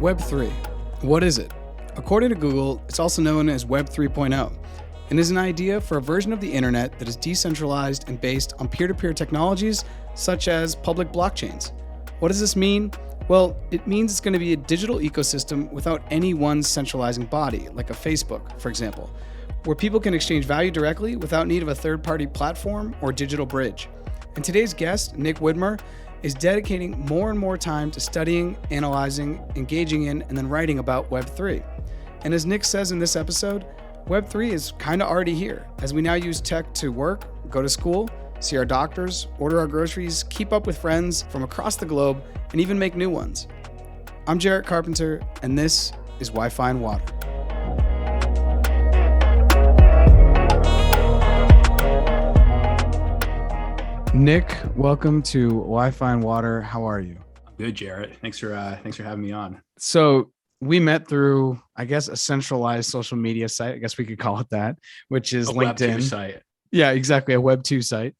Web3. What is it? According to Google, it's also known as Web 3.0 and is an idea for a version of the internet that is decentralized and based on peer-to-peer technologies such as public blockchains. What does this mean? Well, it means it's going to be a digital ecosystem without any one centralizing body, like a Facebook, for example, where people can exchange value directly without need of a third-party platform or digital bridge. And today's guest, Nick Widmer, is dedicating more and more time to studying, analyzing, engaging in, and then writing about Web3. And as Nick says in this episode, Web3 is kind of already here, as we now use tech to work, go to school, see our doctors, order our groceries, keep up with friends from across the globe, and even make new ones. I'm Jarrett Carpenter, and this is Wifi Water. Nick, welcome to Wi-Fi and Water. How are you? I'm good, Jarrett. Thanks for having me on. So we met through, I guess, a centralized social media site. I guess we could call it that, which is LinkedIn. Web2 site. Yeah, exactly. A Web2 site.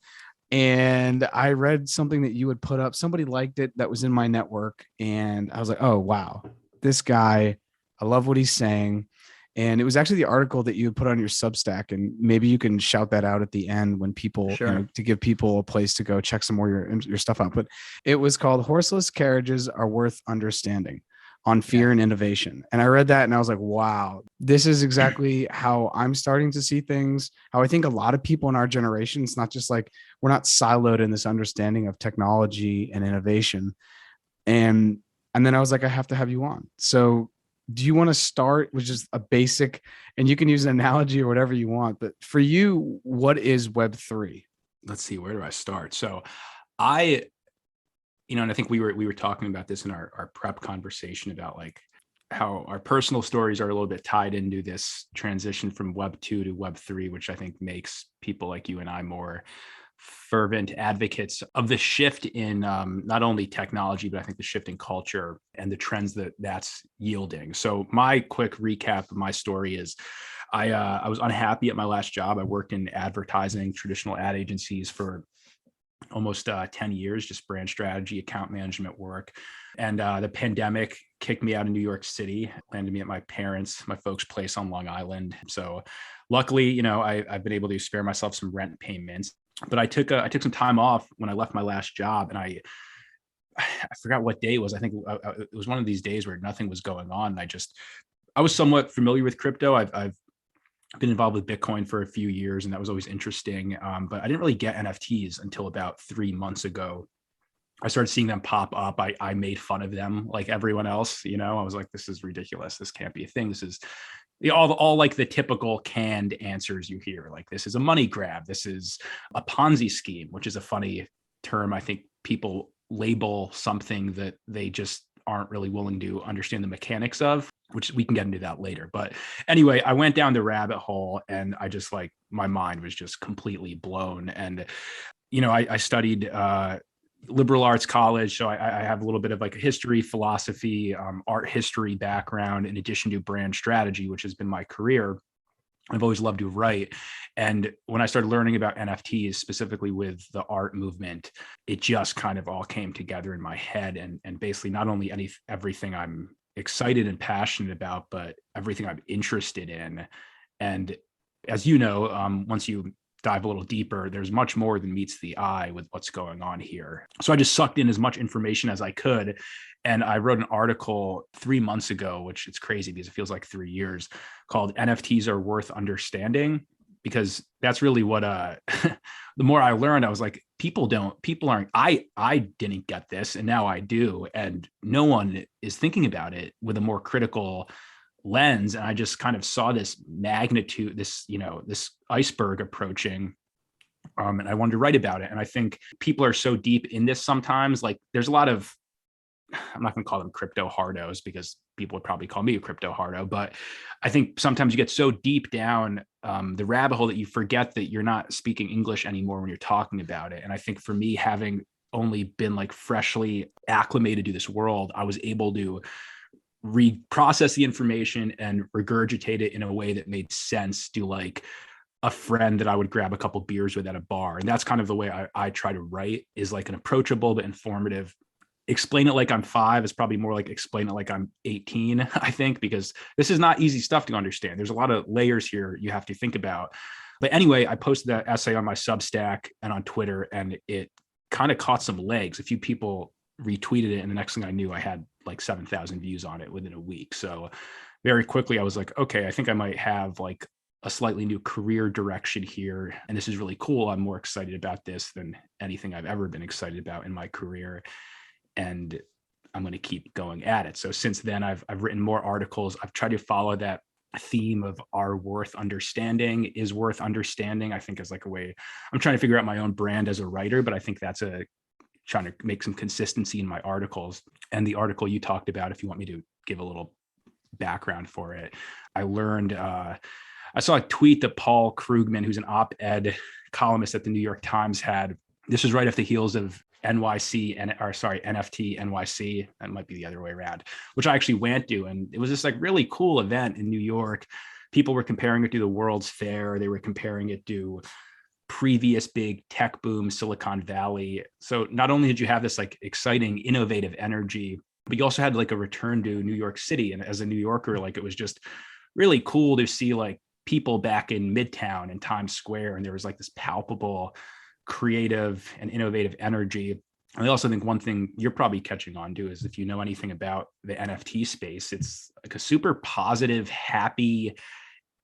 And I read something that you had put up. Somebody liked it that was in my network. And I was like, oh, wow, this guy, I love what he's saying. And it was actually the article that you had put on your Substack, and maybe you can shout that out at the end when people, sure. To give people a place to go check some more your stuff out. But it was called "Horseless Carriages Are Worth Understanding" on fear and innovation. And I read that and I was like, wow, this is exactly how I'm starting to see things. How I think a lot of people in our generation, it's not just like we're not siloed in this understanding of technology and innovation. And then I was like, I have to have you on. So do you want to start with just a basic, and you can use an analogy or whatever you want, but for you, what is Web3? Let's see, where do I start? So and I think we were talking about this in our prep conversation about like how our personal stories are a little bit tied into this transition from Web 2 to Web 3, which I think makes people like you and I more fervent advocates of the shift in not only technology, but I think the shift in culture and the trends that's yielding. So my quick recap of my story is I was unhappy at my last job. I worked in advertising, traditional ad agencies for almost 10 years, just brand strategy, account management work. And the pandemic kicked me out of New York City, landed me at my folks' place on Long Island. So luckily, I've been able to spare myself some rent payments. But I took some time off when I left my last job, and I forgot what day it was. I think it was one of these days where nothing was going on. And I was somewhat familiar with crypto. I've been involved with Bitcoin for a few years, and that was always interesting. But I didn't really get NFTs until about 3 months ago. I started seeing them pop up. I made fun of them like everyone else. I was like, this is ridiculous. This can't be a thing. This is all like the typical canned answers you hear. Like, this is a money grab. This is a Ponzi scheme, which is a funny term. I think people label something that they just aren't really willing to understand the mechanics of, which we can get into that later. But anyway, I went down the rabbit hole, and I just my mind was just completely blown. And, I studied liberal arts college. So I have a little bit of like a history, philosophy, art history background, in addition to brand strategy, which has been my career. I've always loved to write. And when I started learning about NFTs, specifically with the art movement, it just kind of all came together in my head. And basically not only everything I'm excited and passionate about, but everything I'm interested in. And as you know, once you dive a little deeper, there's much more than meets the eye with what's going on here. So I just sucked in as much information as I could. And I wrote an article 3 months ago, which it's crazy because it feels like 3 years, called NFTs Are Worth Understanding, because that's really what, the more I learned, I was like, I didn't get this, and now I do. And no one is thinking about it with a more critical lens. And I just kind of saw this magnitude, this iceberg approaching. And I wanted to write about it. And I think people are so deep in this sometimes, like there's a lot of, I'm not going to call them crypto hardos because people would probably call me a crypto hardo, but I think sometimes you get so deep down the rabbit hole that you forget that you're not speaking English anymore when you're talking about it. And I think for me, having only been like freshly acclimated to this world, I was able to reprocess the information and regurgitate it in a way that made sense to like a friend that I would grab a couple beers with at a bar. And that's kind of the way I try to write, is like an approachable but informative explain it like I'm 5 is probably more like explain it like I'm 18, I think, because this is not easy stuff to understand. There's a lot of layers here you have to think about. But anyway, I posted that essay on my Substack and on Twitter, and it kind of caught some legs. A few people retweeted it, and the next thing I knew, I had like 7,000 views on it within a week. So very quickly, I was like, okay, I think I might have like a slightly new career direction here. And this is really cool. I'm more excited about this than anything I've ever been excited about in my career. And I'm going to keep going at it. So since then, I've written more articles. I've tried to follow that theme of are worth understanding, is worth understanding, I think, is like a way I'm trying to figure out my own brand as a writer, but I think that's trying to make some consistency in my articles. And the article you talked about, if you want me to give a little background for it, I learned, I saw a tweet that Paul Krugman, who's an op-ed columnist at the New York Times, had. This was right off the heels of NFT NYC. That might be the other way around, which I actually went to. And it was this like really cool event in New York. People were comparing it to the World's Fair. They were comparing it to previous big tech boom, Silicon Valley. So not only did you have this like exciting, innovative energy, but you also had like a return to New York City. And as a New Yorker, like it was just really cool to see like people back in Midtown and Times Square. And there was like this palpable creative and innovative energy. And I also think one thing you're probably catching on to is if you know anything about the NFT space, it's like a super positive, happy,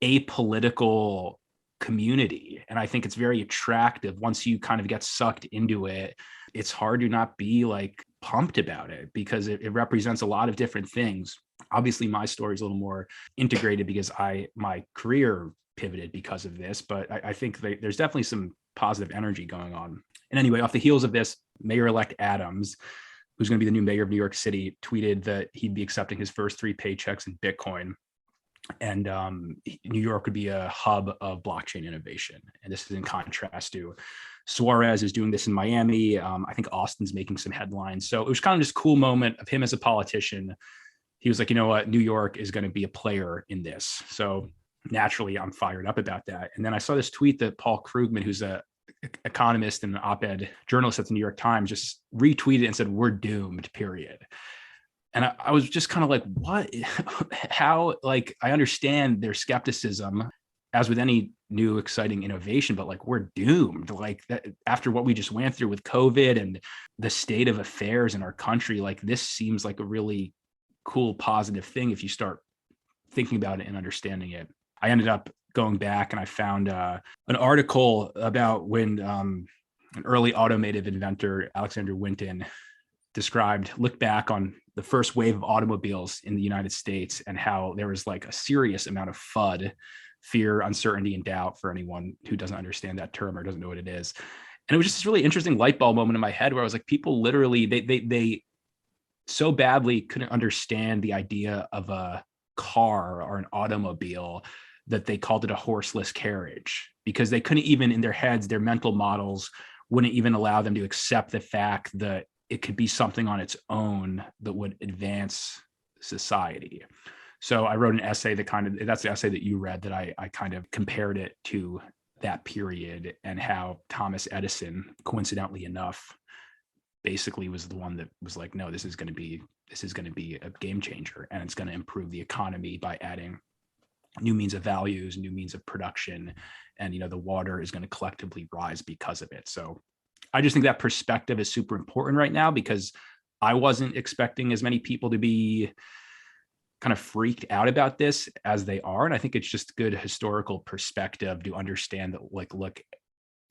apolitical community. And I think it's very attractive. Once you kind of get sucked into it, it's hard to not be like pumped about it because it represents a lot of different things. Obviously, my story is a little more integrated because my career pivoted because of this, but I think there's definitely some positive energy going on. And anyway, off the heels of this, Mayor-elect Adams, who's going to be the new mayor of New York City, tweeted that he'd be accepting his first 3 paychecks in Bitcoin. And New York would be a hub of blockchain innovation. And this is in contrast to Suarez is doing this in Miami. I think Austin's making some headlines. So it was kind of this cool moment of him as a politician. He was like, you know what, New York is going to be a player in this. So naturally, I'm fired up about that. And then I saw this tweet that Paul Krugman, who's a economist and an op-ed journalist at the New York Times, just retweeted and said, "We're doomed, period." And I was just kind of like, what? How? Like, I understand their skepticism, as with any new exciting innovation, but like, we're doomed. Like that, after what we just went through with COVID and the state of affairs in our country, like this seems like a really cool, positive thing if you start thinking about it and understanding it. I ended up going back and I found an article about when an early automotive inventor, Alexander Winton, looked back on the first wave of automobiles in the United States and how there was like a serious amount of FUD, fear, uncertainty, and doubt, for anyone who doesn't understand that term or doesn't know what it is. And it was just this really interesting light bulb moment in my head where I was like, people literally, they so badly couldn't understand the idea of a car or an automobile that they called it a horseless carriage, because they couldn't even, in their heads, their mental models wouldn't even allow them to accept the fact that it could be something on its own that would advance society. So I wrote an essay that's the essay that you read, that I kind of compared it to that period and how Thomas Edison, coincidentally enough, basically was the one that was like, no, this is going to be a game changer, and it's going to improve the economy by adding new means of values, new means of production, and the water is going to collectively rise because of it. So I just think that perspective is super important right now, because I wasn't expecting as many people to be kind of freaked out about this as they are. And I think it's just good historical perspective to understand that, like, look,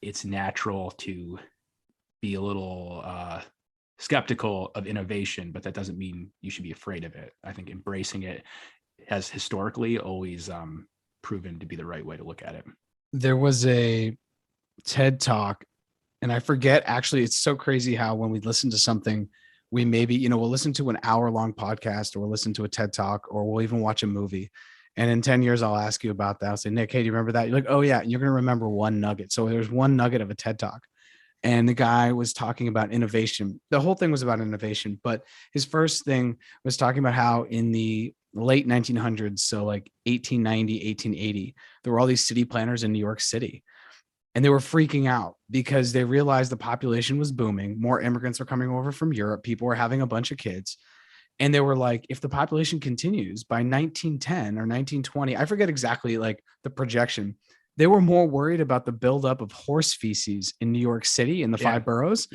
it's natural to be a little skeptical of innovation, but that doesn't mean you should be afraid of it. I think embracing it has historically always proven to be the right way to look at it. There was a TED Talk, and I forget, actually, it's so crazy how when we listen to something, we maybe, we'll listen to an hour-long podcast, or we'll listen to a TED Talk, or we'll even watch a movie. And in 10 years, I'll ask you about that. I'll say, Nick, hey, do you remember that? You're like, oh yeah. And you're going to remember one nugget. So there's one nugget of a TED Talk. And the guy was talking about innovation. The whole thing was about innovation, but his first thing was talking about how in the late 1900s, so like 1890, 1880, there were all these city planners in New York City. And they were freaking out because they realized the population was booming. More immigrants were coming over from Europe. People were having a bunch of kids. And they were like, if the population continues by 1910 or 1920, I forget exactly like the projection, they were more worried about the buildup of horse feces in New York City in the five boroughs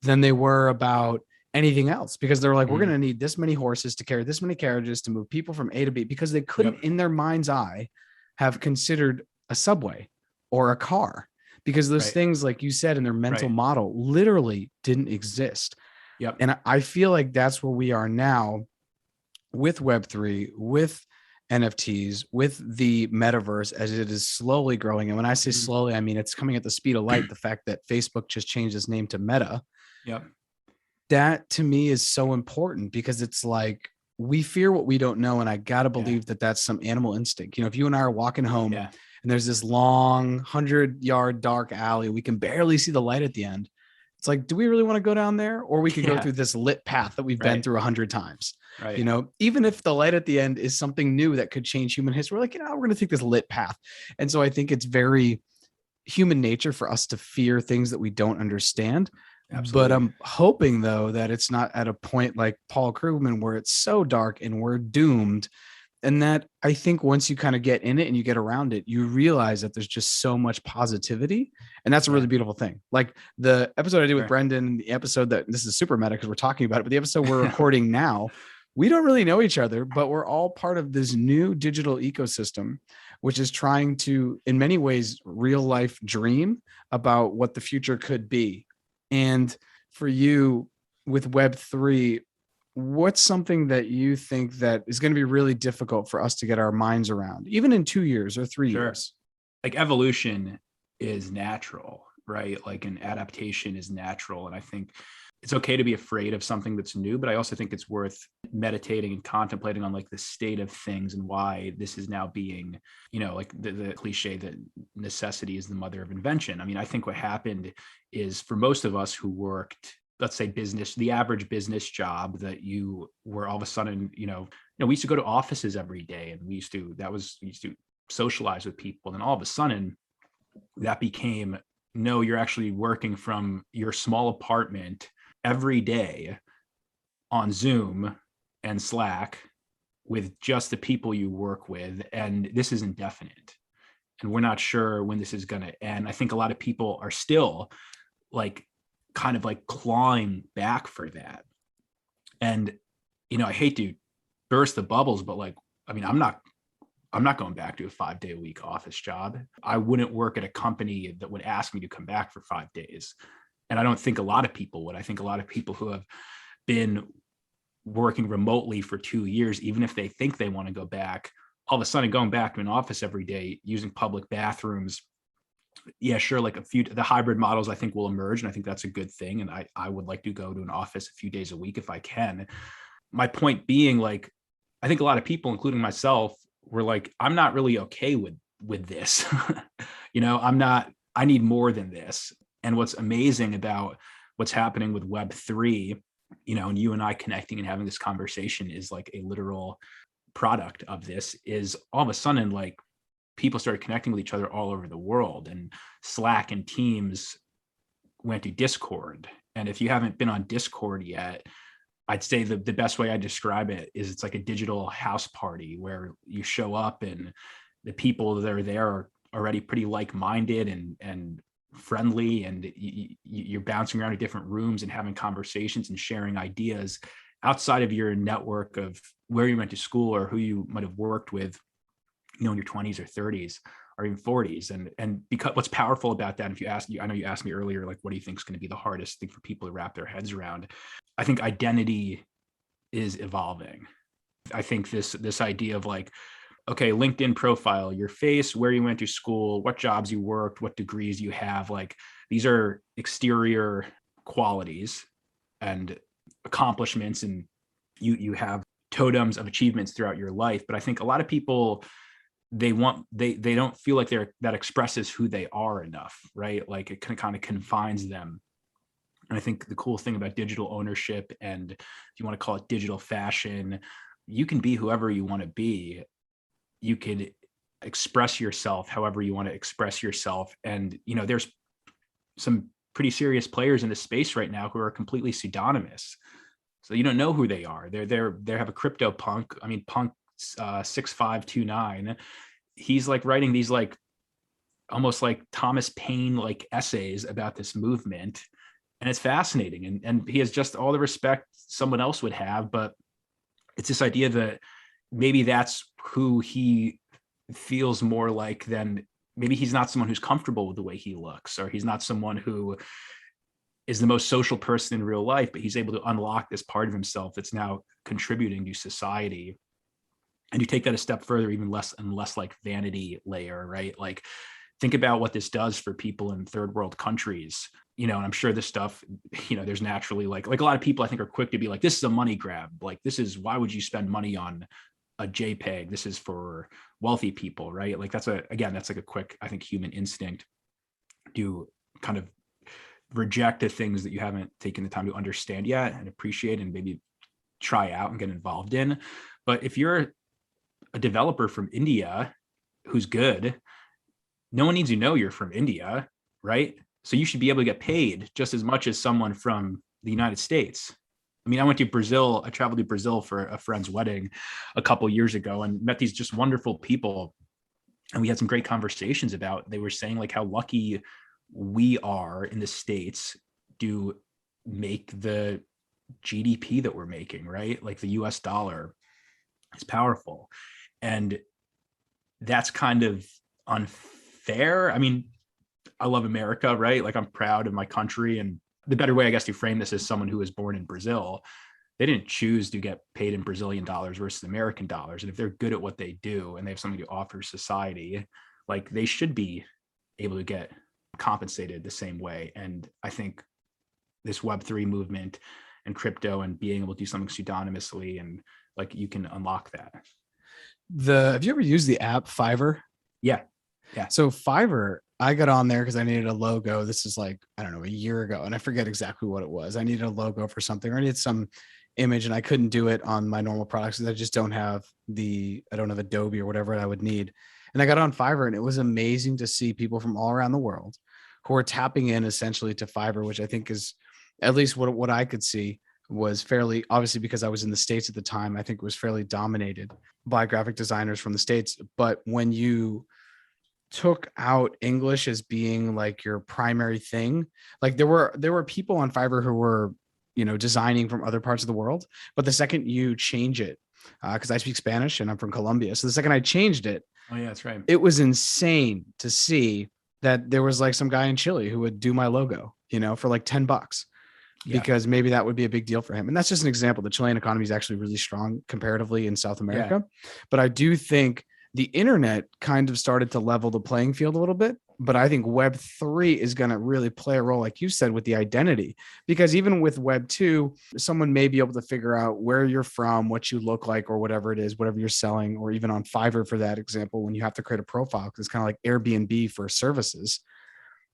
than they were about anything else, because they were like, we're going to need this many horses to carry this many carriages to move people from A to B, because they couldn't in their mind's eye have considered a subway or a car, because those things, like you said, in their mental model literally didn't exist. And I feel like that's where we are now with Web3, with NFTs, with the metaverse, as it is slowly growing. And when I say slowly, I mean, it's coming at the speed of light. The fact that Facebook just changed its name to Meta. That to me is so important, because it's like, we fear what we don't know. And I got to believe that that's some animal instinct. You know, if you and I are walking home and there's this long 100-yard dark alley, we can barely see the light at the end. It's like, do we really want to go down there? Or we could go through this lit path that we've been through 100 times. You know, even if the light at the end is something new that could change human history, we're like, you know, we're going to take this lit path. And so I think it's very human nature for us to fear things that we don't understand. But I'm hoping, though, that it's not at a point like Paul Krugman where it's so dark and we're doomed. And that I think once you kind of get in it and you get around it, you realize that there's just so much positivity. And that's a really beautiful thing. Like the episode I did with Brendan, the episode that, this is super meta because we're talking about it, but the episode we're recording now, we don't really know each other, but we're all part of this new digital ecosystem, which is trying to, in many ways, real life dream about what the future could be. And for you with Web3, what's something that you think that is going to be really difficult for us to get our minds around, even in 2 years or 3 years? Like evolution is natural, right? Like an adaptation is natural. And I think it's okay to be afraid of something that's new, but I also think it's worth meditating and contemplating on like the state of things and why this is now being, you know, like the cliche that necessity is the mother of invention. I mean, I think what happened is for most of us who worked, let's say business, the average business job, that you were all of a sudden, we used to go to offices every day, and we used to socialize with people. And all of a sudden that became, no, you're actually working from your small apartment every day on Zoom and Slack with just the people you work with. And this is indefinite. And we're not sure when this is going to end. I think a lot of people are still like kind of like clawing back for that. And, I hate to burst the bubbles, but like, I mean, I'm not going back to a 5-day-a-week office job. I wouldn't work at a company that would ask me to come back for 5 days. And I don't think a lot of people would. I think a lot of people who have been working remotely for 2 years, even if they think they want to go back, all of a sudden going back to an office every day, using public bathrooms. Yeah, sure. Like the hybrid models I think will emerge. And I think that's a good thing. And I would like to go to an office a few days a week if I can. My point being, like, I think a lot of people, including myself, were like, I'm not really okay with this. I need more than this. And what's amazing about what's happening with Web3, and you and I connecting and having this conversation is like a literal product of this, is all of a sudden, like, people started connecting with each other all over the world, and Slack and Teams went to Discord. And if you haven't been on Discord yet, I'd say the best way I describe it is it's like a digital house party where you show up and the people that are there are already pretty like-minded and friendly, and you're bouncing around to different rooms and having conversations and sharing ideas outside of your network of where you went to school or who you might have worked with, in your 20s or 30s or even 40s. And because what's powerful about that, I know you asked me earlier, like, what do you think is going to be the hardest thing for people to wrap their heads around? I think identity is evolving. I think this idea of like, okay, LinkedIn profile, your face, where you went to school, what jobs you worked, what degrees you have, like, these are exterior qualities and accomplishments, and you have totems of achievements throughout your life. But I think a lot of people, they don't feel like that expresses who they are enough, right? Like, it kind of confines them. And I think the cool thing about digital ownership, and if you want to call it digital fashion, you can be whoever you want to be. You could express yourself however you want to express yourself. And, there's some pretty serious players in the space right now who are completely pseudonymous. So you don't know who they are. They have a crypto punk. I mean, punk 6529. He's like writing these like almost like Thomas Paine like essays about this movement. And it's fascinating. And he has just all the respect someone else would have, but it's this idea that maybe that's who he feels more like than maybe he's not someone who's comfortable with the way he looks, or he's not someone who is the most social person in real life, but he's able to unlock this part of himself that's now contributing to society. And you take that a step further, even less and less like vanity layer, right? Like think about what this does for people in third world countries, and I'm sure this stuff, there's naturally like a lot of people I think are quick to be like, this is a money grab. Like why would you spend money on a JPEG? This is for wealthy people, right? Like that's like a quick, I think, human instinct to kind of reject the things that you haven't taken the time to understand yet and appreciate and maybe try out and get involved in. But if you're a developer from India who's good, no one needs to know you're from India, right? So you should be able to get paid just as much as someone from the United States. I mean, I went to Brazil. I traveled to Brazil for a friend's wedding a couple years ago and met these just wonderful people. And we had some great conversations about, they were saying like how lucky we are in the States to make the GDP that we're making, right? Like the US dollar is powerful. And that's kind of unfair. I mean, I love America, right? Like I'm proud of my country. And the better way, I guess, to frame this as someone who was born in Brazil, they didn't choose to get paid in Brazilian dollars versus American dollars. And if they're good at what they do and they have something to offer society, like they should be able to get compensated the same way. And I think this Web3 movement and crypto and being able to do something pseudonymously and like you can unlock that. Have you ever used the app Fiverr? Yeah. So Fiverr, I got on there because I needed a logo. This is like, I don't know, a year ago. And I forget exactly what it was. I needed a logo for something, or I needed some image and I couldn't do it on my normal products because I just don't have Adobe or whatever I would need. And I got on Fiverr and it was amazing to see people from all around the world who are tapping in essentially to Fiverr, which I think is at least what I could see was fairly, obviously because I was in the States at the time, I think it was fairly dominated by graphic designers from the States. But when you took out English as being like your primary thing, like there were people on Fiverr who were, designing from other parts of the world. But the second you change it, because I speak Spanish and I'm from Colombia. So the second I changed it, oh yeah, that's right. It was insane to see that there was like some guy in Chile who would do my logo, for like $10. Because maybe that would be a big deal for him. And that's just an example. The Chilean economy is actually really strong comparatively in South America. Yeah. But I do think the internet kind of started to level the playing field a little bit. But I think Web3 is going to really play a role, like you said, with the identity. Because even with Web2, someone may be able to figure out where you're from, what you look like, or whatever it is, whatever you're selling, or even on Fiverr for that example, when you have to create a profile, because it's kind of like Airbnb for services.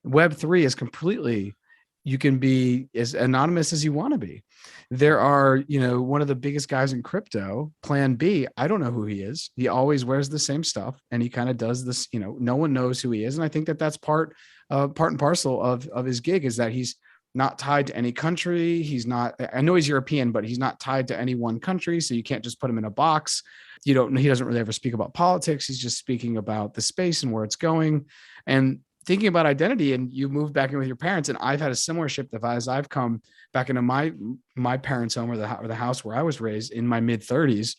Web3 is completely, you can be as anonymous as you want to be. There are, one of the biggest guys in crypto, Plan B. I don't know who he is. He always wears the same stuff and he kind of does this, no one knows who he is. And I think that that's part and parcel of his gig, is that he's not tied to any country. He's not, I know he's European, but he's not tied to any one country. So you can't just put him in a box. He doesn't really ever speak about politics. He's just speaking about the space and where it's going. And thinking about identity, and you moved back in with your parents, and I've had a similar shift as I've come back into my parents' home or the house where I was raised in my mid 30s.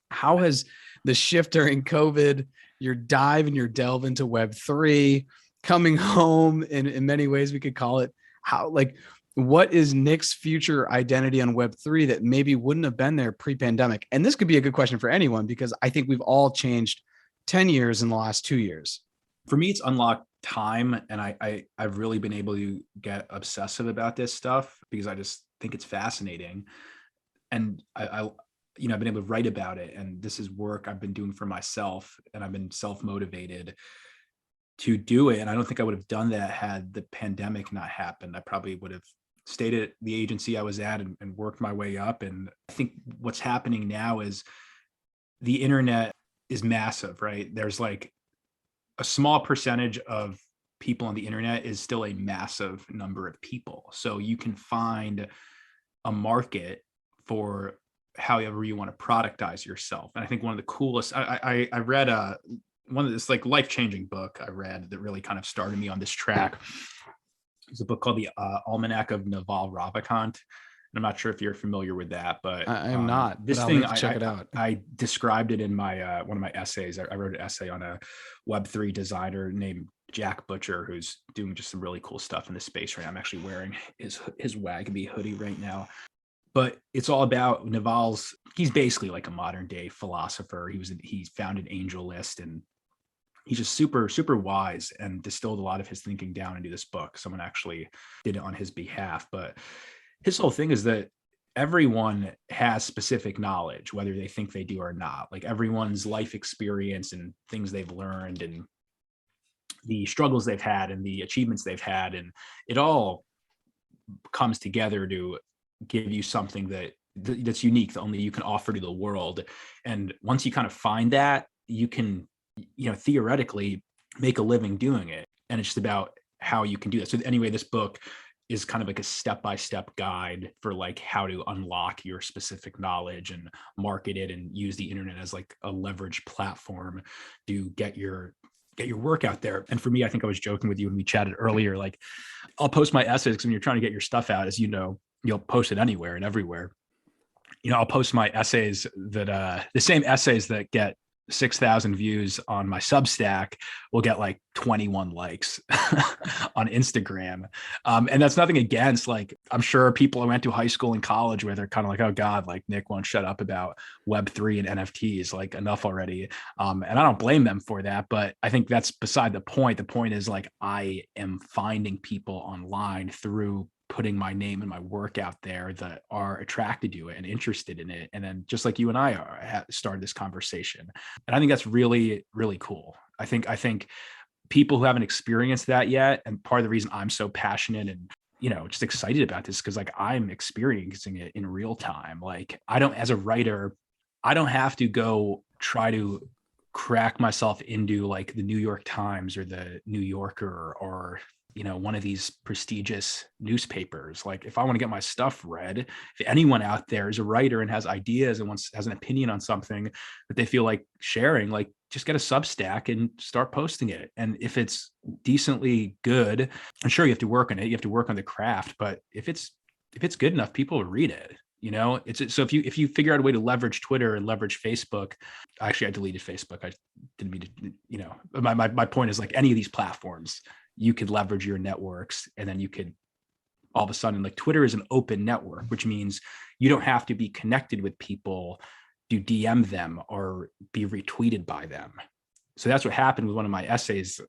How has the shift during COVID, your dive and your delve into Web3, coming home in many ways we could call it, what is Nick's future identity on Web3 that maybe wouldn't have been there pre-pandemic? And this could be a good question for anyone, because I think we've all changed 10 years in the last 2 years. For me, it's unlocked time. And I've really been able to get obsessive about this stuff because I just think it's fascinating. And I've been able to write about it. And this is work I've been doing for myself, and I've been self-motivated to do it. And I don't think I would have done that had the pandemic not happened. I probably would have stayed at the agency I was at and worked my way up. And I think what's happening now is the internet is massive, right? There's like a small percentage of people on the internet is still a massive number of people. So you can find a market for however you want to productize yourself. And I think one of the coolest, I read one of this like life-changing book I read that really kind of started me on this track. It's a book called the Almanac of Naval Ravikant. And I'm not sure if you're familiar with that, but I am not. This but thing, check it out. I described it in my one of my essays. I wrote an essay on a Web3 designer named Jack Butcher, who's doing just some really cool stuff in this space right now. I'm actually wearing his Wagby hoodie right now. But it's all about Naval's. He's basically like a modern day philosopher. He founded AngelList, and he's just super, super wise and distilled a lot of his thinking down into this book. Someone actually did it on his behalf. But his whole thing is that everyone has specific knowledge, whether they think they do or not. Like everyone's life experience and things they've learned and the struggles they've had and the achievements they've had, and it all comes together to give you something that's unique, that only you can offer to the world. And once you kind of find that, you can, theoretically make a living doing it. And it's just about how you can do that. So anyway, this book is kind of like a step-by-step guide for like how to unlock your specific knowledge and market it and use the internet as like a leverage platform to get your work out there. And for me, I think I was joking with you when we chatted earlier, like I'll post my essays because when you're trying to get your stuff out, as you know, you'll post it anywhere and everywhere. I'll post my essays that the same essays that get 6,000 views on my Substack will get like 21 likes on Instagram. And that's nothing against, like, I'm sure people I went to high school and college where they're kind of like, oh God, like Nick won't shut up about Web3 and NFTs, like enough already. And I don't blame them for that, but I think that's beside the point. The point is like, I am finding people online through putting my name and my work out there that are attracted to it and interested in it. And then just like you and I started this conversation. And I think that's really, really cool. I think people who haven't experienced that yet, and part of the reason I'm so passionate and, just excited about this, because like I'm experiencing it in real time. Like as a writer, I don't have to go try to crack myself into like the New York Times or the New Yorker or one of these prestigious newspapers. Like if I want to get my stuff read, if anyone out there is a writer and has ideas and has an opinion on something that they feel like sharing, like just get a Substack and start posting it. And if it's decently good, I'm sure you have to work on it. You have to work on the craft, but if it's good enough, people will read it. So if you figure out a way to leverage Twitter and leverage Facebook, actually I deleted Facebook. I didn't mean to, my point is like any of these platforms, you could leverage your networks, and then you could all of a sudden, like Twitter is an open network, which means you don't have to be connected with people to DM them or be retweeted by them. So that's what happened with one of my essays.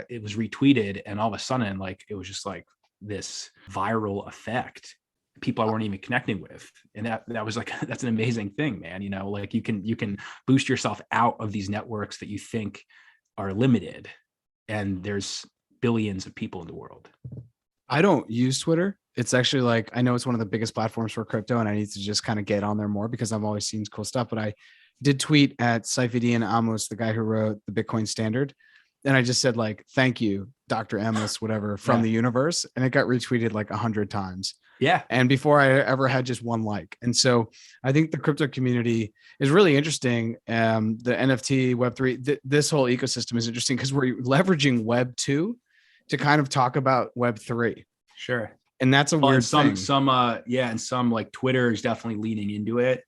It was retweeted, and all of a sudden, like it was just like this viral effect. People I weren't even connecting with. And that was like, that's an amazing thing, man. Like you can boost yourself out of these networks that you think are limited. And there's billions of people in the world. I don't use Twitter. It's actually like, I know it's one of the biggest platforms for crypto, and I need to just kind of get on there more because I've always seen cool stuff. But I did tweet at Saifedean Amos, the guy who wrote the Bitcoin Standard. And I just said like, thank you, Dr. Amos, whatever, from the universe. And it got retweeted like 100 times. Yeah. And before I ever had just one like. And so I think the crypto community is really interesting. The NFT, Web3, this whole ecosystem is interesting because we're leveraging Web2 to kind of talk about Web3. Sure. And that's a weird thing. And some like Twitter is definitely leaning into it.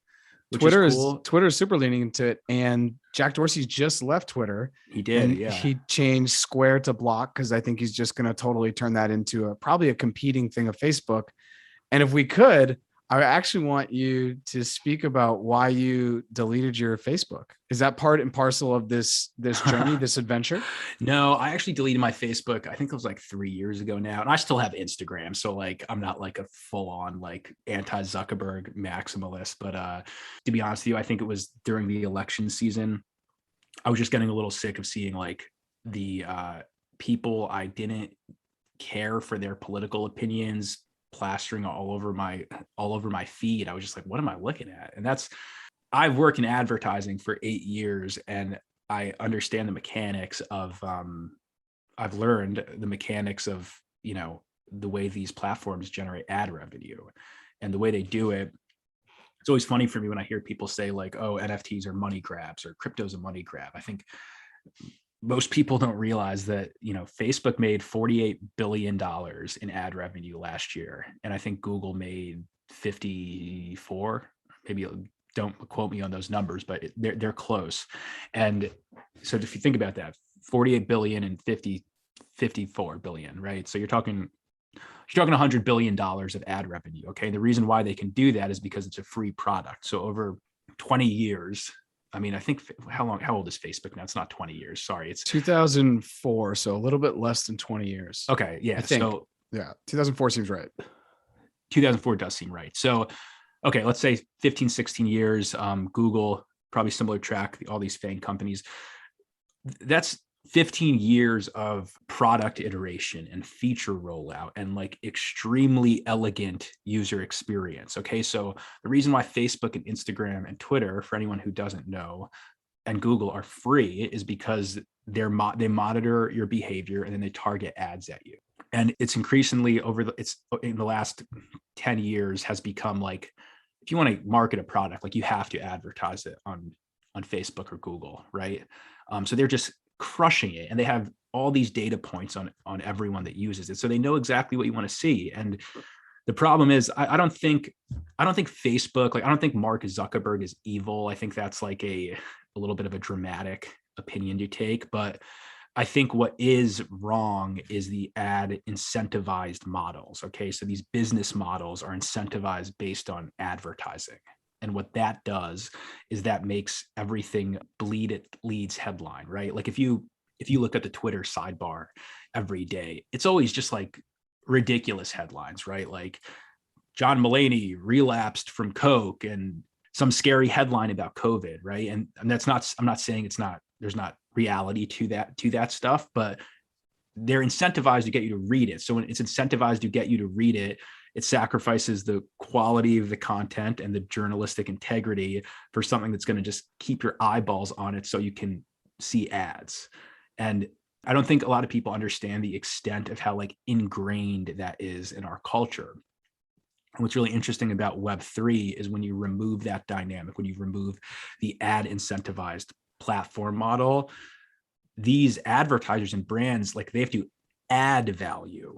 Twitter is super leaning into it. And Jack Dorsey just left Twitter. He did. Yeah. He changed Square to Block because I think he's just going to totally turn that into probably a competing thing of Facebook. And if we could, I actually want you to speak about why you deleted your Facebook. Is that part and parcel of this journey, this adventure? No, I actually deleted my Facebook. I think it was like 3 years ago now. And I still have Instagram. So like, I'm not like a full on like anti-Zuckerberg maximalist, but to be honest with you, I think it was during the election season. I was just getting a little sick of seeing like the people I didn't care for their political opinions plastering all over my feed. I was just like, what am I looking at? And I've worked in advertising for 8 years, and I understand the mechanics of, I've learned the mechanics of, the way these platforms generate ad revenue and the way they do it. It's always funny for me when I hear people say like, oh, NFTs are money grabs or crypto's a money grab. I think most people don't realize that, Facebook made $48 billion in ad revenue last year. And I think Google made 54, maybe, don't quote me on those numbers, but they're close. And so if you think about that, 48 billion and 54 billion, right? So you're talking $100 billion of ad revenue. Okay. The reason why they can do that is because it's a free product. So over 20 years, I mean, I think how old is Facebook now? It's not 20 years. Sorry. It's 2004. So a little bit less than 20 years. Okay. Yeah. I think. So yeah, 2004 seems right. 2004 does seem right. So, okay, let's say 15, 16 years, Google, probably similar track, all these FANG companies. That's 15 years of product iteration and feature rollout and like extremely elegant user experience. Okay. So the reason why Facebook and Instagram and Twitter, for anyone who doesn't know, and Google are free is because they monitor your behavior and then they target ads at you. And it's increasingly it's in the last 10 years has become like, if you want to market a product, like you have to advertise it on Facebook or Google, right? So they're just crushing it, and they have all these data points on everyone that uses it, so they know exactly what you want to see. And the problem is, I don't think Facebook, like I don't think Mark Zuckerberg is evil. I think that's like a little bit of a dramatic opinion to take, but I think what is wrong is the ad incentivized models. Okay, so these business models are incentivized based on advertising. And what that does is that makes everything leads headline, right? Like if you look at the Twitter sidebar every day, it's always just like ridiculous headlines, right? Like John Mulaney relapsed from Coke and some scary headline about COVID, right? And that's not, I'm not saying there's not reality to that stuff, but they're incentivized to get you to read it. So when it's incentivized to get you to read it, it sacrifices the quality of the content and the journalistic integrity for something that's going to just keep your eyeballs on it so you can see ads. And I don't think a lot of people understand the extent of how like ingrained that is in our culture. And what's really interesting about Web3 is when you remove that dynamic, when you remove the ad incentivized platform model, these advertisers and brands, like they have to add value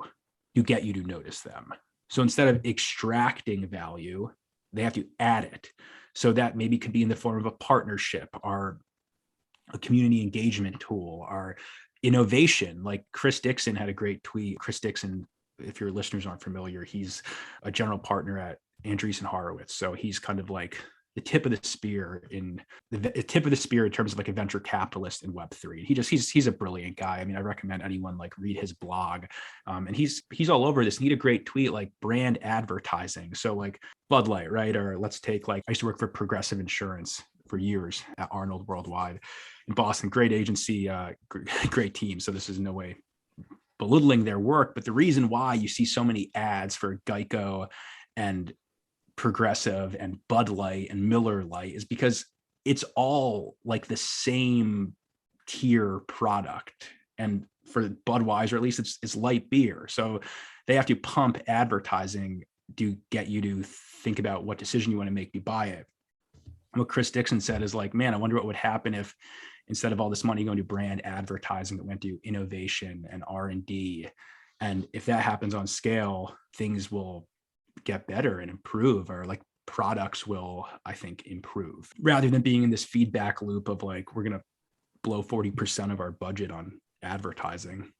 to get you to notice them. So instead of extracting value, they have to add it. So that maybe could be in the form of a partnership or a community engagement tool or innovation. Like Chris Dixon had a great tweet. Chris Dixon, if your listeners aren't familiar, he's a general partner at Andreessen Horowitz. So he's kind of like the tip of the spear in terms of like a venture capitalist in Web3. He's a brilliant guy. I mean, I recommend anyone like read his blog. And he's all over this. And he had a great tweet like brand advertising. So like Bud Light, right? Or let's take like, I used to work for Progressive Insurance for years at Arnold Worldwide in Boston. Great agency, great team. So this is in no way belittling their work, but the reason why you see so many ads for Geico and Progressive and Bud Light and Miller Lite is because it's all like the same tier product. And for Budweiser, at least it's light beer. So they have to pump advertising to get you to think about what decision you want to make to buy it. And what Chris Dixon said is like, man, I wonder what would happen if instead of all this money going to brand advertising, it went to innovation and R&D. And if that happens on scale, things will get better and improve, or like products will, I think, improve, rather than being in this feedback loop of like, we're going to blow 40% of our budget on advertising.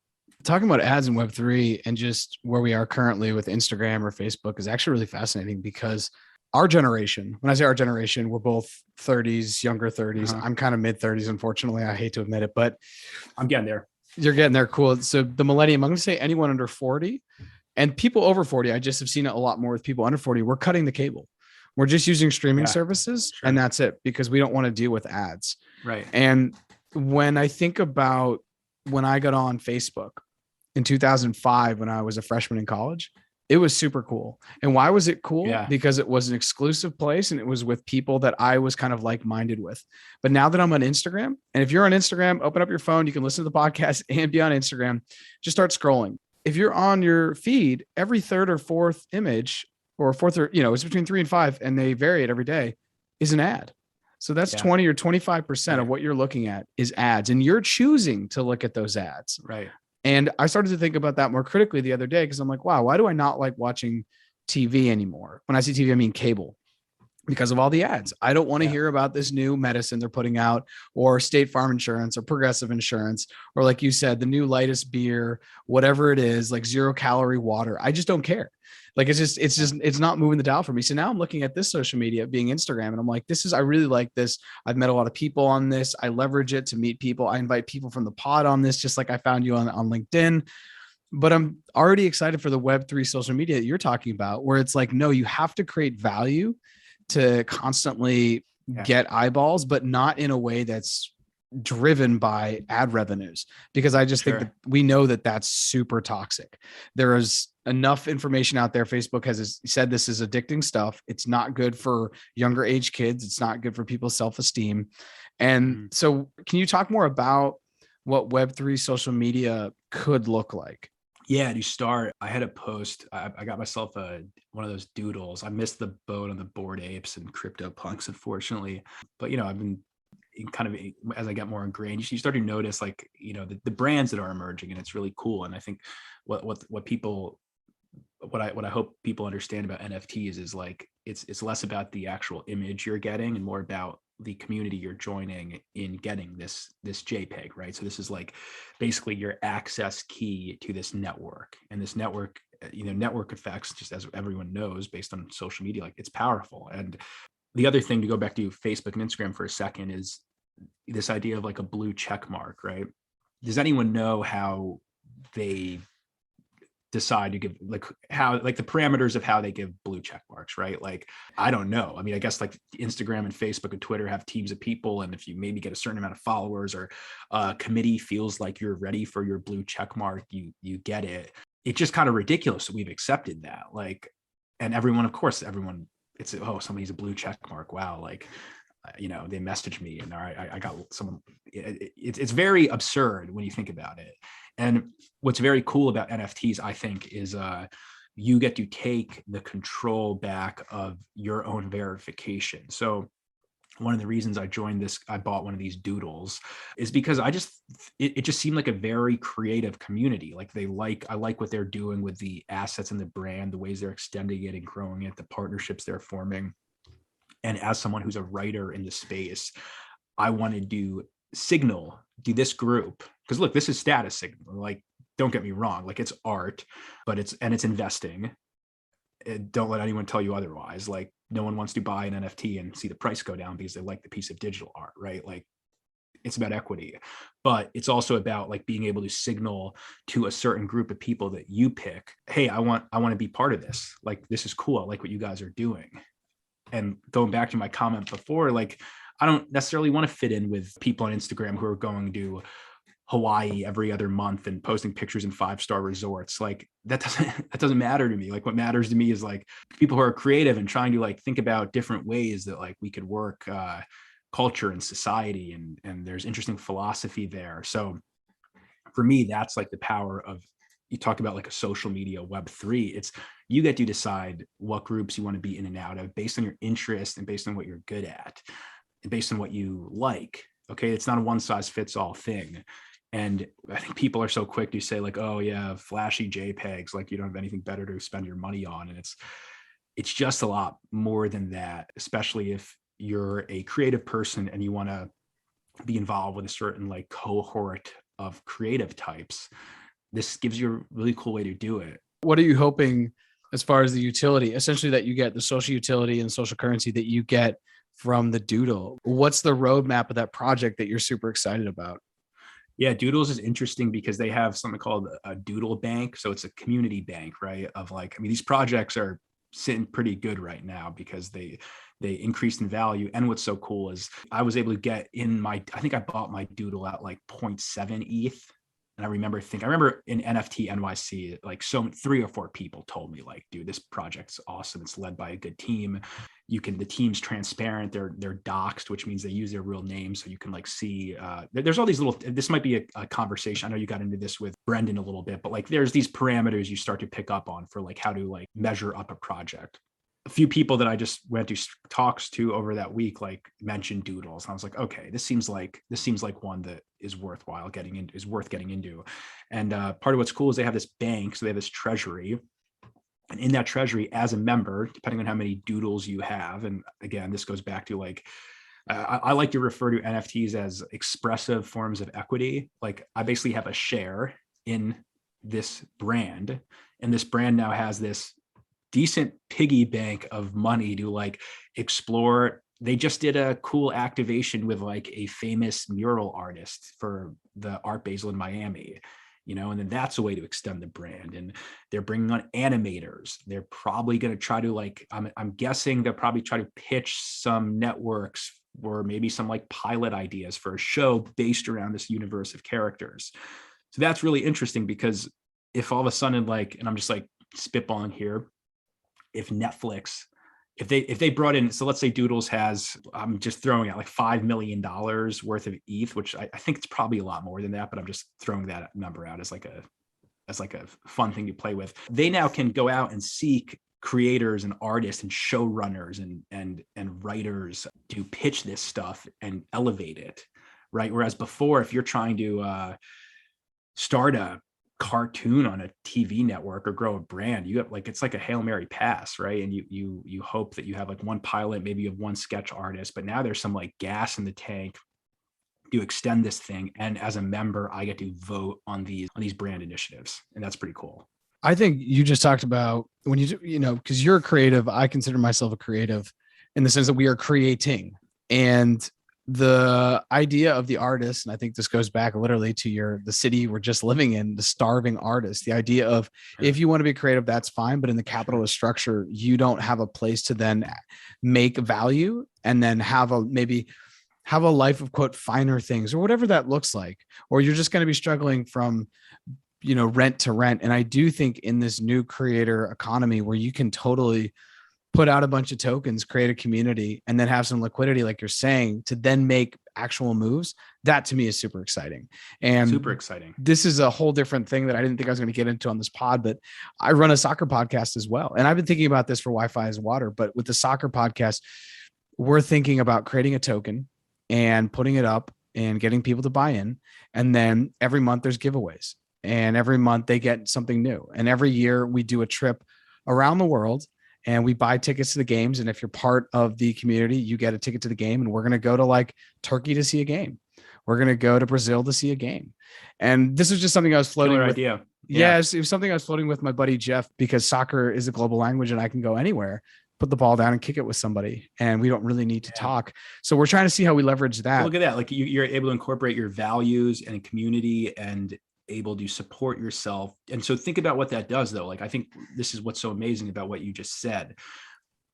Talking about ads in Web3 and just where we are currently with Instagram or Facebook is actually really fascinating, because our generation, when I say our generation, we're both 30s, younger 30s. I'm kind of mid 30s, unfortunately. I hate to admit it, but I'm getting there. You're getting there. Cool. So the millennium, I'm going to say anyone under 40 and people over 40. I just have seen it a lot more with people under 40. We're cutting the cable. We're just using streaming services, and that's it, because we don't want to deal with ads. Right. And when I think about when I got on Facebook in 2005, when I was a freshman in college, It was super cool. And why was it cool? Yeah. Because it was an exclusive place and it was with people that I was kind of like-minded with. But now that I'm on Instagram, and if you're on Instagram, open up your phone, you can listen to the podcast and be on Instagram, just start scrolling. If you're on your feed, every third or fourth image or fourth, or, it's between 3 and 5, and they vary it every day, is an ad. So that's Yeah. 20 or 25% of what you're looking at is ads, and you're choosing to look at those ads. Right. And I started to think about that more critically the other day, because I'm like, wow, why do I not like watching TV anymore? When I say TV, I mean cable, because of all the ads. I don't want to hear about this new medicine they're putting out, or State Farm insurance, or Progressive insurance, or, like you said, the new lightest beer, whatever it is, like 0-calorie water. I just don't care. Like, it's not moving the dial for me. So now I'm looking at this social media being Instagram, and I'm like, I really like this. I've met a lot of people on this. I leverage it to meet people. I invite people from the pod on this, just like I found you on LinkedIn. But I'm already excited for the Web3 social media that you're talking about, where it's like, no, you have to create value to constantly get eyeballs, but not in a way that's driven by ad revenues, because I just think that we know that that's super toxic. There is enough information out there. Facebook has said this is addicting stuff. It's not good for younger age kids. It's not good for people's self-esteem. And so can you talk more about what Web3 social media could look like? Yeah, to start, I had a post. I got myself one of those doodles. I missed the boat on the Bored Apes and CryptoPunks, unfortunately. But, I've been kind of, as I get more ingrained, you start to notice, like, the brands that are emerging, and it's really cool. And I think what I hope people understand about NFTs is, like, it's less about the actual image you're getting and more about the community you're joining in getting this JPEG, right? So this is like basically your access key to this network, and this network, network effects, just as everyone knows, based on social media, like, it's powerful. And the other thing, to go back to Facebook and Instagram for a second, is this idea of like a blue check mark, right? Does anyone know how they decide to give, like, the parameters of how they give blue check marks, right? Like, I don't know. I mean, I guess like Instagram and Facebook and Twitter have teams of people, and if you maybe get a certain amount of followers, or a committee feels like you're ready for your blue check mark, you get it. It's just kind of ridiculous that we've accepted that. Like, and everyone, it's, oh, somebody's a blue check mark, wow, like, they messaged me and I got someone. It's very absurd when you think about it. And what's very cool about NFTs, I think, is you get to take the control back of your own verification. So one of the reasons I bought one of these doodles, is because it just seemed like a very creative community. Like, I like what they're doing with the assets and the brand, the ways they're extending it and growing it, the partnerships they're forming. And as someone who's a writer in the space, I wanted to signal to this group, because look, this is status signal. Like, don't get me wrong, like, it's art, but it's investing. Don't let anyone tell you otherwise. Like, no one wants to buy an NFT and see the price go down because they like the piece of digital art, right? Like, it's about equity, but it's also about, like, being able to signal to a certain group of people that you pick, hey, I want to be part of this. Like, this is cool. I like what you guys are doing. And going back to my comment before, like, I don't necessarily want to fit in with people on Instagram who are going to Hawaii every other month and posting pictures in 5-star resorts. Like, that doesn't matter to me. Like, what matters to me is, like, people who are creative and trying to, like, think about different ways that, like, we could work culture and society, and there's interesting philosophy there. So for me, that's like the power of, you talk about like a social media Web3. It's, you get to decide what groups you want to be in and out of based on your interest and based on what you're good at and based on what you like. Okay. It's not a one size fits all thing. And I think people are so quick to say, like, oh yeah, flashy JPEGs, like, you don't have anything better to spend your money on. And it's just a lot more than that, especially if you're a creative person and you want to be involved with a certain, like, cohort of creative types. This gives you a really cool way to do it. What are you hoping, as far as the utility, essentially, that you get the social utility and social currency that you get from the doodle? What's the roadmap of that project that you're super excited about? Yeah, Doodles is interesting because they have something called a doodle bank. So it's a community bank, right? Of, like, I mean, these projects are sitting pretty good right now because they increased in value. And what's so cool is I was able to get in I think I bought my doodle at like 0.7 ETH. And I remember in NFT NYC, like 3 or 4 people told me like, dude, this project's awesome. It's led by a good team. The team's transparent. They're doxed, which means they use their real name. So you can like see, there's all these this might be a conversation. I know you got into this with Brendan a little bit, but like there's these parameters you start to pick up on for like how to like measure up a project. A few people that I just went to talks to over that week, like mentioned doodles. And I was like, okay, this seems like one that is worthwhile is worth getting into. And part of what's cool is they have this bank. So they have this treasury. And in that treasury, as a member, depending on how many doodles you have, and again, this goes back to like, I like to refer to NFTs as expressive forms of equity. Like I basically have a share in this brand, and this brand now has this decent piggy bank of money to like explore. They just did a cool activation with like a famous mural artist for the Art Basel in Miami, and then that's a way to extend the brand. And they're bringing on animators. They're probably going to try to like, I'm guessing they'll probably try to pitch some networks or maybe some like pilot ideas for a show based around this universe of characters. So that's really interesting, because if all of a sudden, like, and I'm just like spitballing here, if Netflix, if they brought in, so let's say Doodles has, I'm just throwing out like $5 million worth of ETH, which I think it's probably a lot more than that, but I'm just throwing that number out as like a fun thing to play with. They now can go out and seek creators and artists and showrunners and writers to pitch this stuff and elevate it, right? Whereas before, if you're trying to start a cartoon on a TV network or grow a brand, you have like, it's like a Hail Mary pass, right? And you hope that you have like one pilot, maybe you have one sketch artist, but now there's some like gas in the tank to extend this thing. And as a member, I get to vote on these brand initiatives, and that's pretty cool. I think you just talked about when because you're a creative. I consider myself a creative in the sense that we are creating, and the idea of the artist, and I think this goes back literally to the city we're just living in, the starving artist. The idea of, if you want to be creative, that's fine, but in the capitalist structure, you don't have a place to then make value and then have a life of quote finer things or whatever that looks like, or you're just going to be struggling from rent to rent. And I do think in this new creator economy where you can totally put out a bunch of tokens, create a community, and then have some liquidity, like you're saying, to then make actual moves. That to me is super exciting. And super exciting. This is a whole different thing that I didn't think I was going to get into on this pod, but I run a soccer podcast as well. And I've been thinking about this for Wi-Fi and Water, but with the soccer podcast, we're thinking about creating a token and putting it up and getting people to buy in. And then every month there's giveaways, and every month they get something new. And every year we do a trip around the world, and we buy tickets to the games. And if you're part of the community, you get a ticket to the game. And we're going to go to like Turkey to see a game. We're going to go to Brazil to see a game. And this is just something I was floating with. Idea. Yeah, it was something I was floating with my buddy Jeff, because soccer is a global language and I can go anywhere, put the ball down and kick it with somebody, and we don't really need to talk. So we're trying to see how we leverage that. Look at that. Like you're able to incorporate your values and community and able to support yourself. And so think about what that does though. Like, I think this is what's so amazing about what you just said,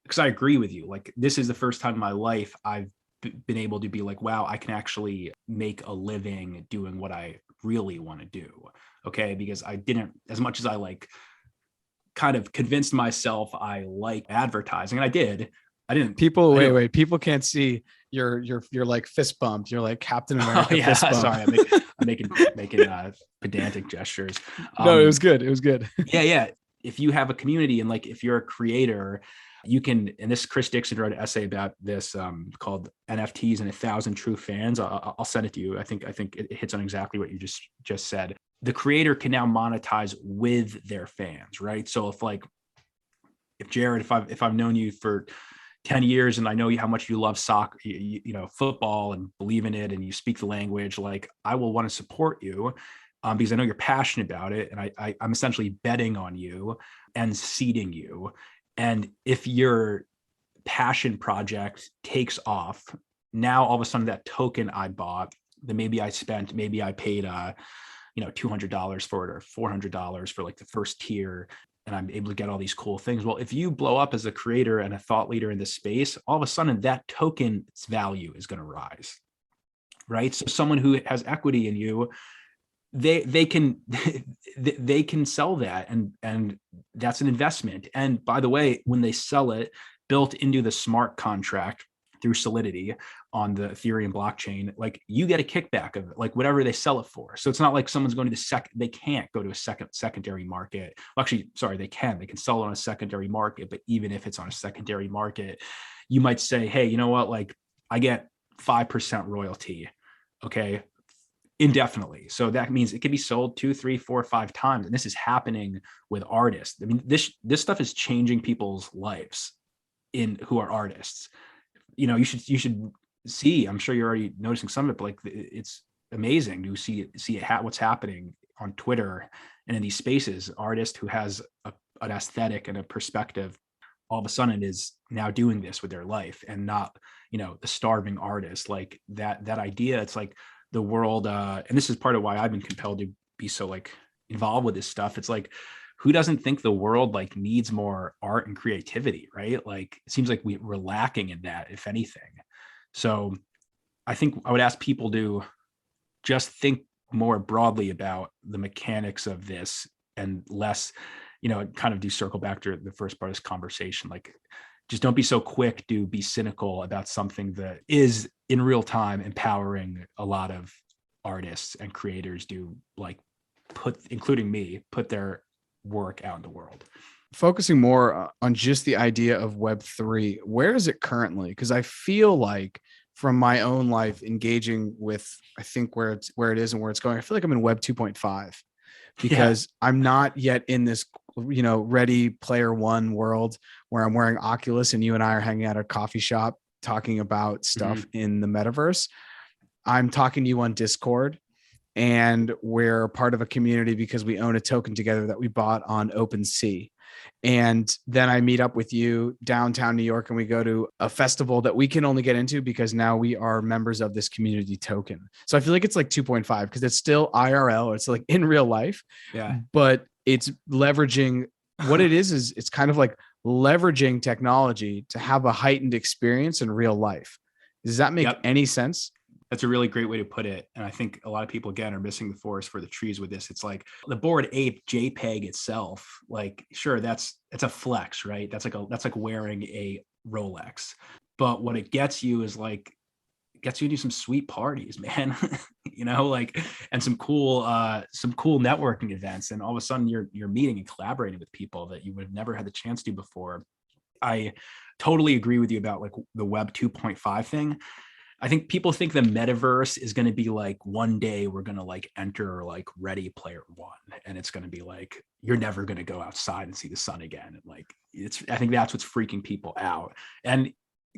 because I agree with you. Like, this is the first time in my life I've been able to be like, wow, I can actually make a living doing what I really want to do. Okay. Because I didn't, as much as I like kind of convinced myself I like advertising, and I didn't. Wait, people can't see you're like fist bumped. You're like Captain America. Fist bump. Sorry, I'm making pedantic gestures. No, it was good. It was good. Yeah. If you have a community, and like if you're a creator, you can. And this Chris Dixon wrote an essay about this called NFTs and 1,000 True Fans. I'll send it to you. I think it hits on exactly what you just said. The creator can now monetize with their fans, right? So if Jarrett, if I've known you for 10 years and I know how much you love soccer, football, and believe in it, and you speak the language, like I will want to support you because I know you're passionate about it. And I'm essentially betting on you and seeding you. And if your passion project takes off, now all of a sudden that token I bought, that maybe I paid $200 for it, or $400 for like the first tier, and I'm able to get all these cool things. Well, if you blow up as a creator and a thought leader in this space, all of a sudden that token's value is going to rise, right? So someone who has equity in you, they can they can sell that, and that's an investment. And by the way, when they sell it, built into the smart contract through Solidity on the Ethereum blockchain, like you get a kickback of it, like whatever they sell it for. So it's not like someone's going to they can't go to a secondary market. Well, actually, sorry, they can sell it on a secondary market, but even if it's on a secondary market, you might say, hey, you know what, like I get 5% royalty, okay, indefinitely. So that means it can be sold 2, 3, 4, 5 times. And this is happening with artists. I mean, this stuff is changing people's lives who are artists. You know, you should see, I'm sure you're already noticing some of it, but like it's amazing to see what's happening on Twitter and in these spaces. Artist who has an aesthetic and a perspective, all of a sudden is now doing this with their life, and not, you know, the starving artist. Like that idea, it's like the world, and this is part of why I've been compelled to be so like involved with this stuff. It's like, who doesn't think the world like needs more art and creativity, right? Like it seems like we're lacking in that, if anything. So I think I would ask people to just think more broadly about the mechanics of this, and less, you know, kind of do circle back to the first part of this conversation. Like, just don't be so quick to be cynical about something that is in real time empowering a lot of artists and creators to like including me, put their work out in the world. Focusing more on just the idea of Web3, where is it currently? Because I feel like from my own life engaging with, I think where it is and where it's going, I feel like I'm in Web 2.5, because I'm not yet in this, you know, Ready Player One world where I'm wearing Oculus and you and I are hanging out at a coffee shop talking about stuff in the metaverse. I'm talking to you on Discord, and we're part of a community because we own a token together that we bought on OpenSea. And then I meet up with you downtown New York, and we go to a festival that we can only get into because now we are members of this community token. So I feel like it's like 2.5 because it's still IRL. It's like in real life, but it's leveraging what it is it's kind of like leveraging technology to have a heightened experience in real life. Does that make any sense? That's a really great way to put it. And I think a lot of people, again, are missing the forest for the trees with this. It's like the Bored Ape JPEG itself, like, sure, it's a flex, right? That's like wearing a Rolex. But what it gets you is like, it gets you to some sweet parties, man, you know, like, and some cool networking events. And all of a sudden you're meeting and collaborating with people that you would have never had the chance to before. I totally agree with you about like the Web 2.5 thing. I think people think the metaverse is going to be like one day we're going to like enter like Ready Player One, and it's going to be like you're never going to go outside and see the sun again. And like I think that's what's freaking people out. And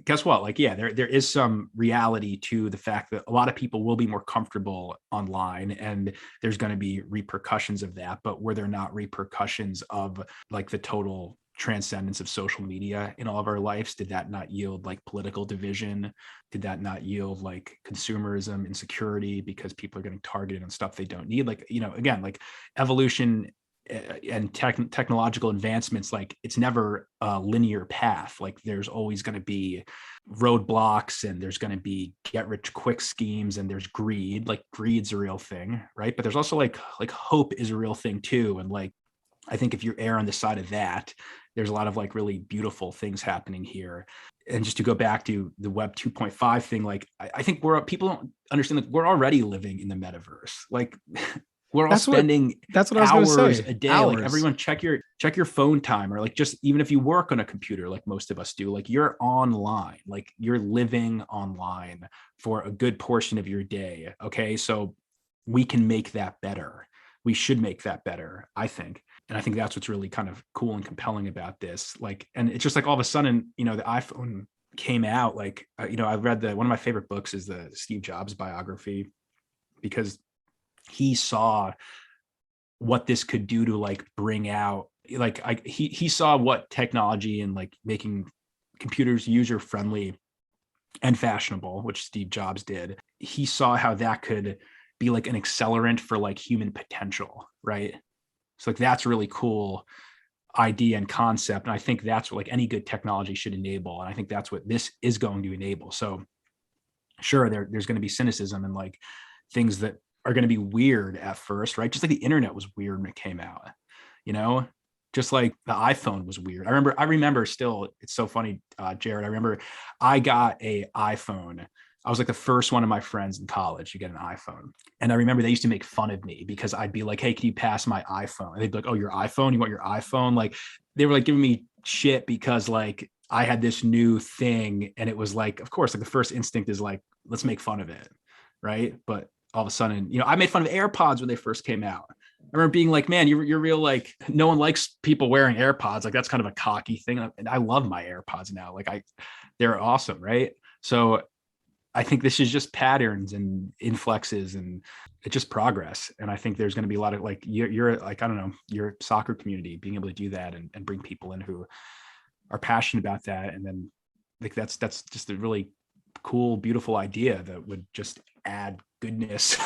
guess what? Like, yeah, there is some reality to the fact that a lot of people will be more comfortable online, and there's going to be repercussions of that. But were there not repercussions of like the total transcendence of social media in all of our lives? Did that not yield like political division? Did that not yield like consumerism, insecurity, because people are getting targeted on stuff they don't need? Like, you know, again, like evolution and technological advancements, like it's never a linear path. Like there's always going to be roadblocks, and there's going to be get rich quick schemes, and there's greed. Like greed's a real thing, right? But there's also like hope is a real thing too. And like I think if you err on the side of that, there's a lot of like really beautiful things happening here. And just to go back to the Web 2.5 thing, like I think people don't understand that we're already living in the metaverse. Like we're all spending hours a day. Hours. Like everyone check your phone time, or like just even if you work on a computer, like most of us do, like you're online, like you're living online for a good portion of your day. Okay. So we can make that better. We should make that better, I think. And I think that's what's really kind of cool and compelling about this. Like, and it's just like all of a sudden, you know, the iPhone came out. Like, you know, I read one of my favorite books is the Steve Jobs biography, because he saw what this could do to like bring out, like he saw what technology and like making computers user friendly and fashionable, which Steve Jobs did. He saw how that could be like an accelerant for like human potential, right? So like that's a really cool idea and concept. And I think that's what like any good technology should enable. And I think that's what this is going to enable. So sure, there's going to be cynicism and like things that are going to be weird at first, right? Just like the internet was weird when it came out, just like the iPhone was weird. I remember still, it's so funny, Jarrett, I remember I got a iPhone. I was like the first one of my friends in college to get an iPhone. And I remember they used to make fun of me because I'd be like, hey, can you pass my iPhone? And they'd be like, oh, your iPhone? You want your iPhone? Like they were like giving me shit because like I had this new thing. And it was like, of course, like the first instinct is like, let's make fun of it. Right. But all of a sudden, I made fun of AirPods when they first came out. I remember being like, man, you're real, like no one likes people wearing AirPods. Like that's kind of a cocky thing. And I love my AirPods now. Like they're awesome. Right. So I think this is just patterns and inflexes and it's just progress. And I think there's going to be a lot of like, you're like, I don't know, your soccer community being able to do that and bring people in who are passionate about that. And then like, that's just a really cool, beautiful idea that would just add goodness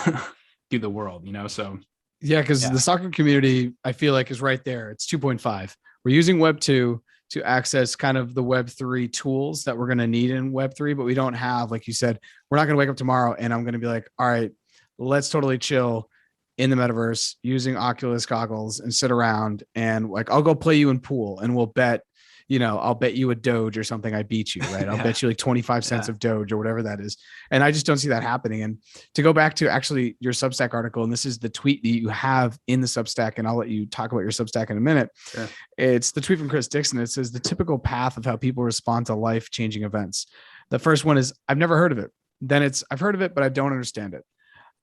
to the world, So yeah, because the soccer community, I feel like is right there. It's 2.5. We're using Web 2 to access kind of the Web3 tools that we're going to need in Web3, but we don't have, like you said, we're not going to wake up tomorrow and I'm going to be like, all right, let's totally chill in the metaverse using Oculus goggles and sit around and like, I'll go play you in pool and we'll bet, I'll bet you a Doge or something. I beat you, right? I'll bet you like 25 cents of Doge or whatever that is. And I just don't see that happening. And to go back to actually your Substack article, and this is the tweet that you have in the Substack, and I'll let you talk about your Substack in a minute. Sure. It's the tweet from Chris Dixon. It says the typical path of how people respond to life-changing events. The first one is, I've never heard of it. Then it's, I've heard of it, but I don't understand it.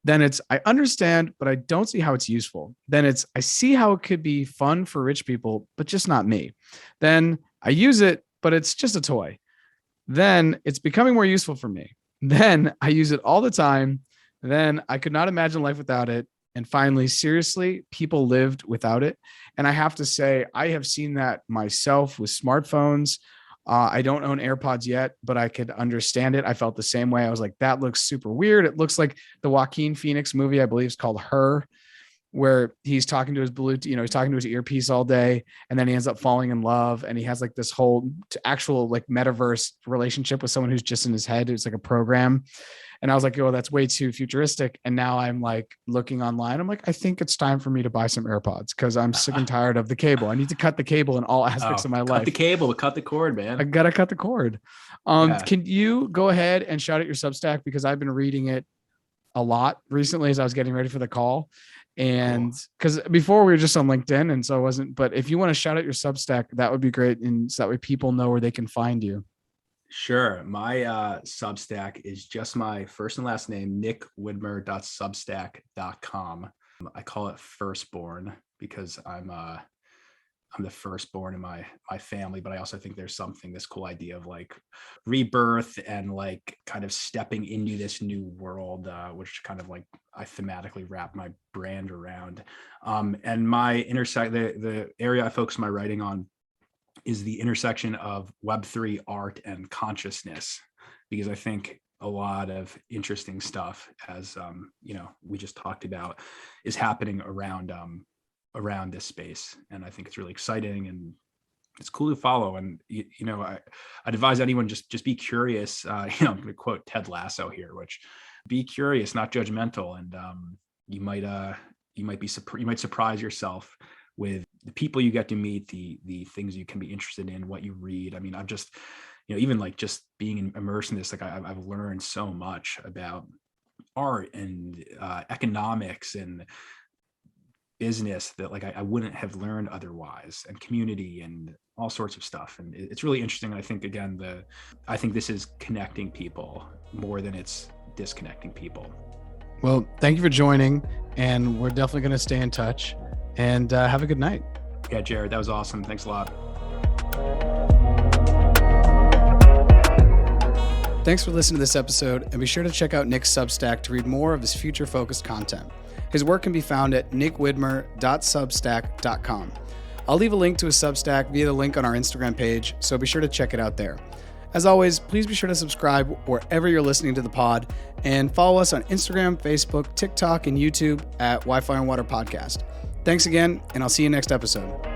Then it's, I understand, but I don't see how it's useful. Then it's, I see how it could be fun for rich people, but just not me. Then I use it, but it's just a toy. Then it's becoming more useful for me. Then I use it all the time. Then I could not imagine life without it. And finally, seriously, people lived without it. And I have to say, I have seen that myself with smartphones. I don't own AirPods yet, but I could understand it. I felt the same way. I was like, that looks super weird. It looks like the Joaquin Phoenix movie, I believe it's called Her, where he's talking to his Bluetooth, he's talking to his earpiece all day. And then he ends up falling in love. And he has like this whole actual like metaverse relationship with someone who's just in his head. It's like a program. And I was like, oh, that's way too futuristic. And now I'm like looking online. I'm like, I think it's time for me to buy some AirPods because I'm sick and tired of the cable. I need to cut the cable in all aspects of my life. Cut the cable, cut the cord, man. I got to cut the cord. Can you go ahead and shout out your Substack? Because I've been reading it a lot recently as I was getting ready for the call. And because before we were just on LinkedIn and so I wasn't, but if you want to shout out your Substack, that would be great. And so that way people know where they can find you. Sure. My Substack is just my first and last name, nickwidmer.substack.com. I call it Firstborn because I'm the firstborn in my family, but I also think there's this cool idea of like rebirth and like kind of stepping into this new world, which kind of like I thematically wrap my brand around. And my the area I focus my writing on is the intersection of Web3 art and consciousness, because I think a lot of interesting stuff, as we just talked about, is happening around this space. And I think it's really exciting and it's cool to follow. And, I'd advise anyone just be curious, I'm going to quote Ted Lasso here, which be curious, not judgmental. And you might surprise yourself with the people you get to meet, the things you can be interested in, what you read. I mean, I've just, even like just being immersed in this, like I've learned so much about art and economics and business that like I wouldn't have learned otherwise, and community and all sorts of stuff. And it's really interesting. I think again, I think this is connecting people more than it's disconnecting people. Well, thank you for joining, and we're definitely going to stay in touch, and have a good night. Yeah, Jarrett, that was awesome. Thanks a lot. Thanks for listening to this episode, and be sure to check out Nick's Substack to read more of his future-focused content. His work can be found at nickwidmer.substack.com. I'll leave a link to his Substack via the link on our Instagram page, so be sure to check it out there. As always, please be sure to subscribe wherever you're listening to the pod, and follow us on Instagram, Facebook, TikTok, and YouTube at Wifi Water Podcast. Thanks again, and I'll see you next episode.